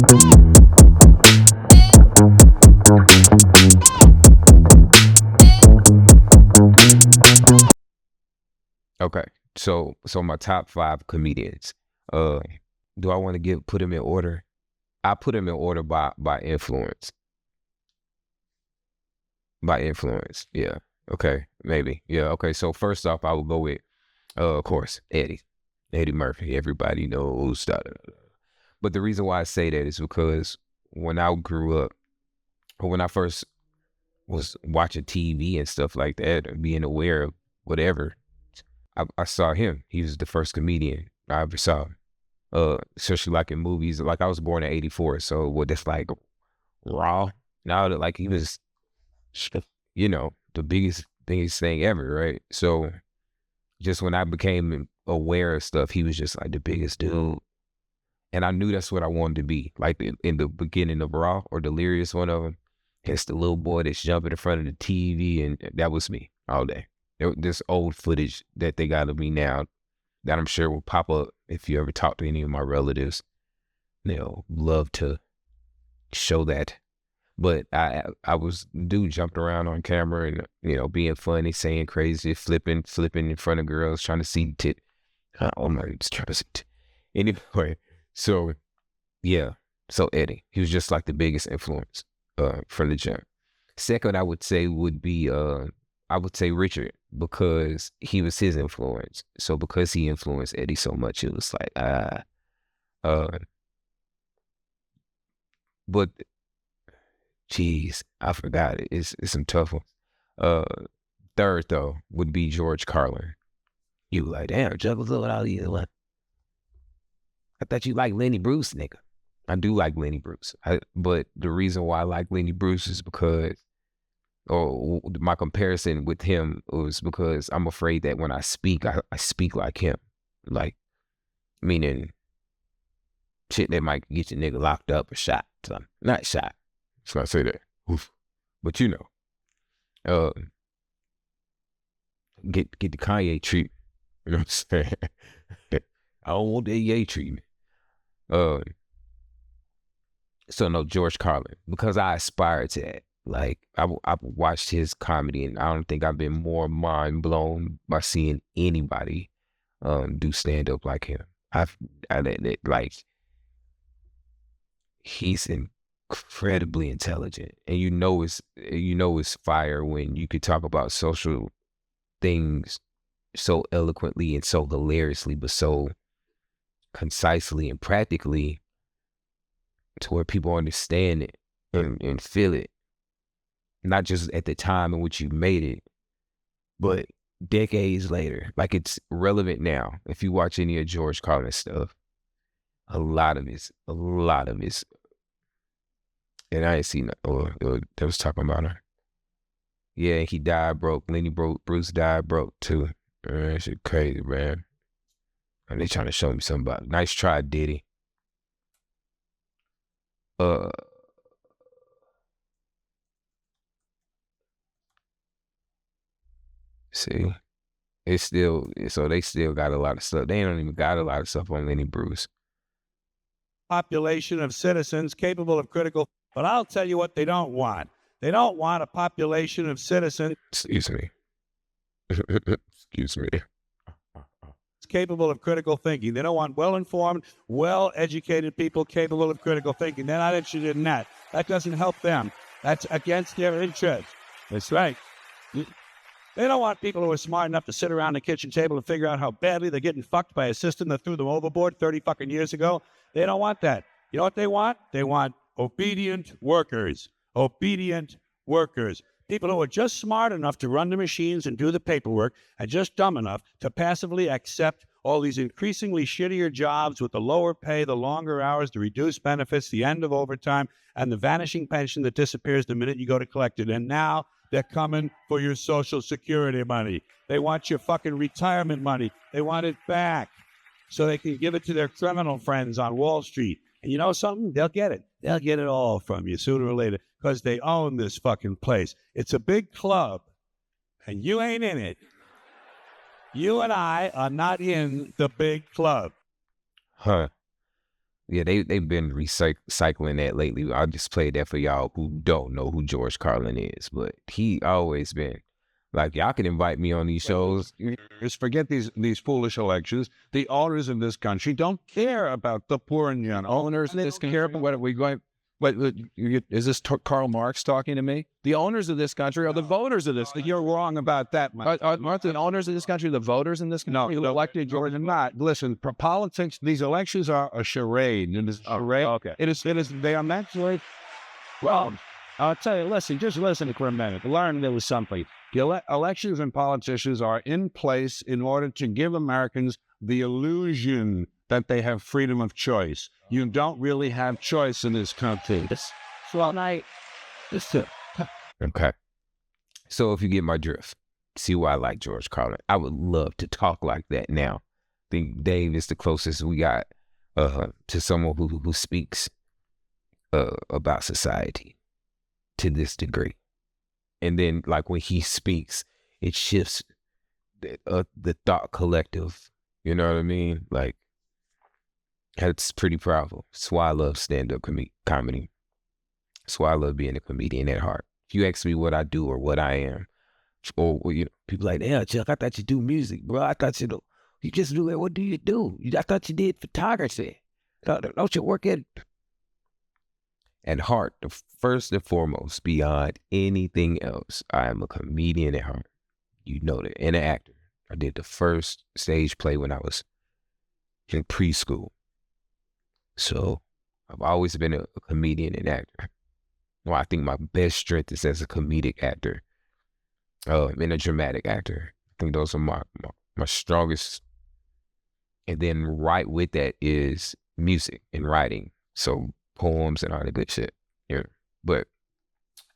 Okay, so my top 5 comedians. Uh, do I want to put them in order? I put them in order by influence. By influence, yeah. Okay, maybe, yeah. Okay, so first off, I will go with, of course, Eddie Murphy. Everybody knows that. But the reason why I say that is because when I grew up, or when I first was watching TV and stuff like that, and being aware of whatever, I saw him. He was the first comedian I ever saw. Especially like in movies. Like I was born in '84, so what that's like raw. Now that like he was, the biggest thing ever, right? So just when I became aware of stuff, he was just like the biggest dude. And I knew that's what I wanted to be. Like in the beginning of Raw or Delirious, one of them, it's the little boy that's jumping in front of the TV, and that was me all day. This old footage that they got of me now that I'm sure will pop up if you ever talk to any of my relatives. They'll love to show that. But I was dude jumped around on camera and being funny, saying crazy, flipping in front of girls, trying to see tit. Oh my, just trying to see tit. Anyway, so yeah, so Eddie, he was just like the biggest influence from the jump. Second, I would say would be Richard, because he was his influence. So because he influenced Eddie so much, it was like but geez, I forgot it. It's some tough ones. Third though would be George Carlin. You like, damn, Juggles without either one. I thought you like Lenny Bruce, nigga. I do like Lenny Bruce. But the reason why I like Lenny Bruce is because, or my comparison with him was because I'm afraid that when I speak, I speak like him. Like, meaning shit that might get your nigga locked up or shot. So, not shot. So I say that. Oof. But get the Kanye treatment. You know what I'm saying? I don't want that Ye treatment. So no, George Carlin, because I aspire to that. Like I've watched his comedy, and I don't think I've been more mind blown by seeing anybody do stand up like him. Like he's incredibly intelligent, and it's fire when you could talk about social things so eloquently and so hilariously, but so concisely and practically to where people understand it and feel it, not just at the time in which you made it, but decades later. Like it's relevant now. If you watch any of George Carlin's stuff, a lot of his, and I ain't seen that was talking about her. Yeah, he died broke. Bruce died broke too. That shit crazy, man. And they trying to show me something about it. Nice try, Diddy. See, they still got a lot of stuff. They don't even got a lot of stuff on Lenny Bruce. Population of citizens capable of critical, but I'll tell you what they don't want. They don't want a population of citizens. Excuse me. Excuse me. Capable of critical thinking. They don't want well-informed, well-educated people capable of critical thinking. They're not interested in that. That doesn't help them. That's against their interest. That's right. They don't want people who are smart enough to sit around the kitchen table and figure out how badly they're getting fucked by a system that threw them overboard 30 fucking years ago. They don't want that. You know what they want? They want obedient workers. Obedient workers. People who are just smart enough to run the machines and do the paperwork and just dumb enough to passively accept all these increasingly shittier jobs with the lower pay, the longer hours, the reduced benefits, the end of overtime, and the vanishing pension that disappears the minute you go to collect it. And now they're coming for your Social Security money. They want your fucking retirement money. They want it back so they can give it to their criminal friends on Wall Street. And you know something? They'll get it. They'll get it all from you sooner or later because they own this fucking place. It's a big club, and you ain't in it. You and I are not in the big club. Huh. Yeah, they've been recycling that lately. I just played that for y'all who don't know who George Carlin is, but he always been like, y'all can invite me on these shows. Just forget these foolish elections. The owners in this country don't care about the poor and young. Owners in this country, what are we going? Is this Karl Marx talking to me? The owners of this country are the voters of this. You're wrong about that, Mike. Aren't the owners of this country the voters in this country who elected George? They're not. Listen, for politics, these elections are a charade. It is a charade. Okay. It is. They are mentally. Well, I'll tell you. Listen, just listen for a minute. Learn there was something. The elections and politicians are in place in order to give Americans the illusion that they have freedom of choice. You don't really have choice in this country. Okay. So if you get my drift, see why I like George Carlin. I would love to talk like that now. I think Dave is the closest we got to someone who speaks about society to this degree. And then like when he speaks, it shifts the thought collective. You know what I mean? Like, that's pretty powerful. That's why I love stand-up comedy. That's why I love being a comedian at heart. If you ask me what I do or what I am, or you know, people like, yeah, Chuck, I thought you do music, bro. I thought you just do it. What do you do? I thought you did photography. Don't you work at heart? First and foremost, beyond anything else, I am a comedian at heart. You know that, and an actor. I did the first stage play when I was in preschool. So I've always been a comedian and actor. Well, I think my best strength is as a comedic actor and a dramatic actor. I think those are my strongest. And then right with that is music and writing. So poems and all that good shit. Yeah. But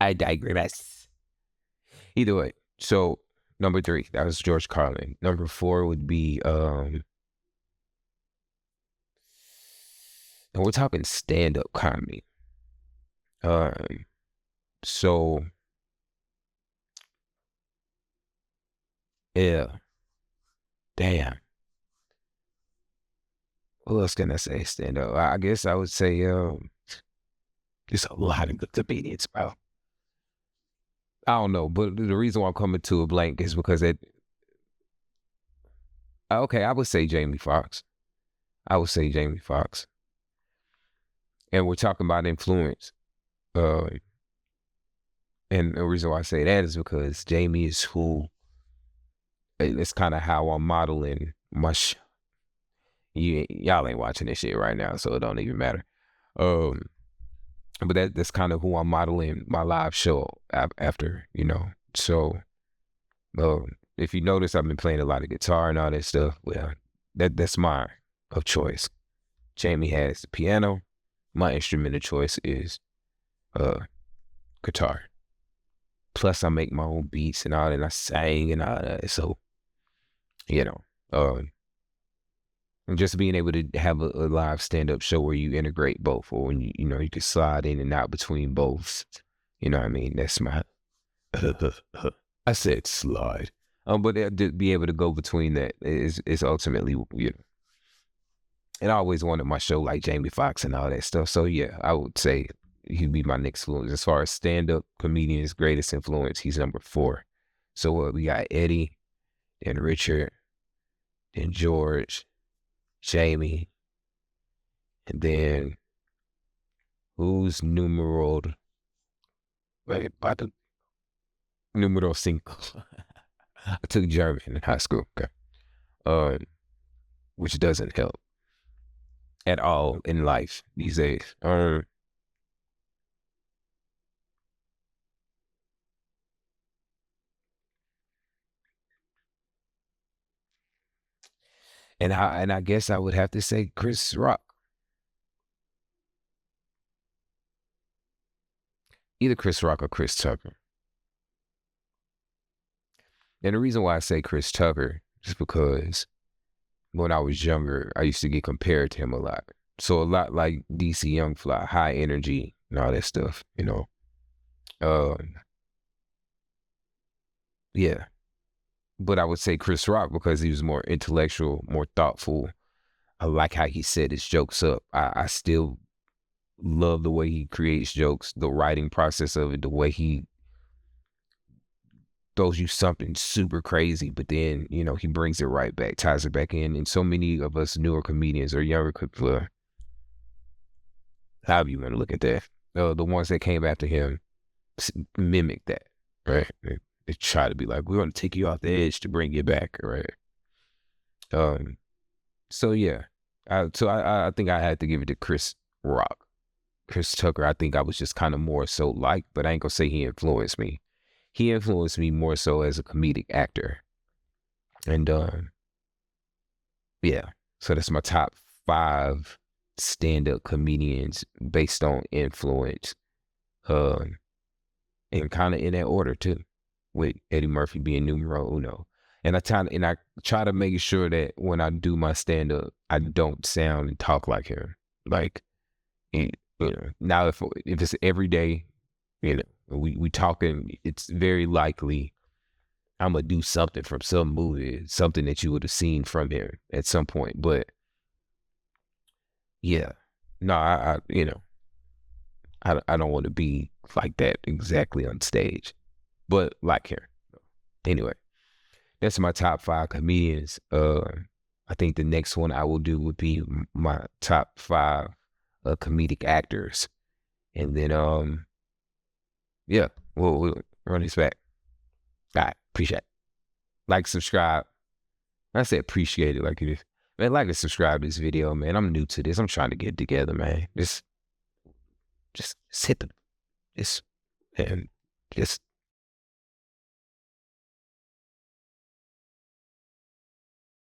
I digress. Either way. So number 3, that was George Carlin. Number 4 would be and we're talking stand-up comedy. So yeah, damn. What else can I say? Stand-up. I guess I would say there's a lot of good comedians, bro. I don't know, but the reason why I'm coming to a blank is because okay, I would say Jamie Foxx. And we're talking about influence. And the reason why I say that is because Jamie is who, it's kind of how I'm modeling my y'all ain't watching this shit right now, so it don't even matter. But that's kind of who I'm modeling my live show after, you know. So if you notice, I've been playing a lot of guitar and all that stuff. Well, that's mine of choice. Jamie has the piano. My instrument of choice is guitar. Plus, I make my own beats and all that, and I sing and all that. So, you know, and just being able to have a live stand-up show where you integrate both, or when you know, you can slide in and out between both. You know what I mean? That's my, I said slide. But to be able to go between that is ultimately, you know. And I always wanted my show like Jamie Foxx and all that stuff. So yeah, I would say he'd be my next influence. As far as stand-up comedian's greatest influence, he's number 4. So we got Eddie, then Richard, then George, Jamie, and then who's numero 5? I took German in high school, okay. Which doesn't help at all in life these days. And I guess I would have to say Chris Rock. Either Chris Rock or Chris Tucker. And the reason why I say Chris Tucker is because when I was younger, I used to get compared to him a lot. So a lot like DC Young Fly, high energy and all that stuff, you know. Yeah. But I would say Chris Rock because he was more intellectual, more thoughtful, I like how he set his jokes up. I still love the way he creates jokes, the writing process of it, the way he throws you something super crazy, but then, you know, he brings it right back, ties it back in. And so many of us newer comedians or younger, however you want to look at that, the ones that came after him mimic that, right? They try to be like, we're going to take you off the edge to bring you back, right? So yeah, I think I had to give it to Chris Rock. Chris Tucker, I think I was just kind of more so like, but I ain't gonna say he influenced me. He influenced me more so as a comedic actor. And yeah, so that's my top 5 stand-up comedians based on influence. And kind of in that order too, with Eddie Murphy being numero uno. And I try to make sure that when I do my stand-up, I don't sound and talk like him. Like, you know, now if it's every day, you know, we talking, it's very likely I'm gonna do something from some movie, something that you would have seen from him at some point. But yeah, no, I you know, I don't want to be like that exactly on stage, but like him. Anyway, that's my top 5 comedians. I think the next one I will do would be my top 5 comedic actors, and then yeah, we'll run this back. All right, appreciate it. Like, subscribe. I said appreciate it like it is. Man, like and subscribe to this video, man. I'm new to this. I'm trying to get it together, man. Just hit the, and just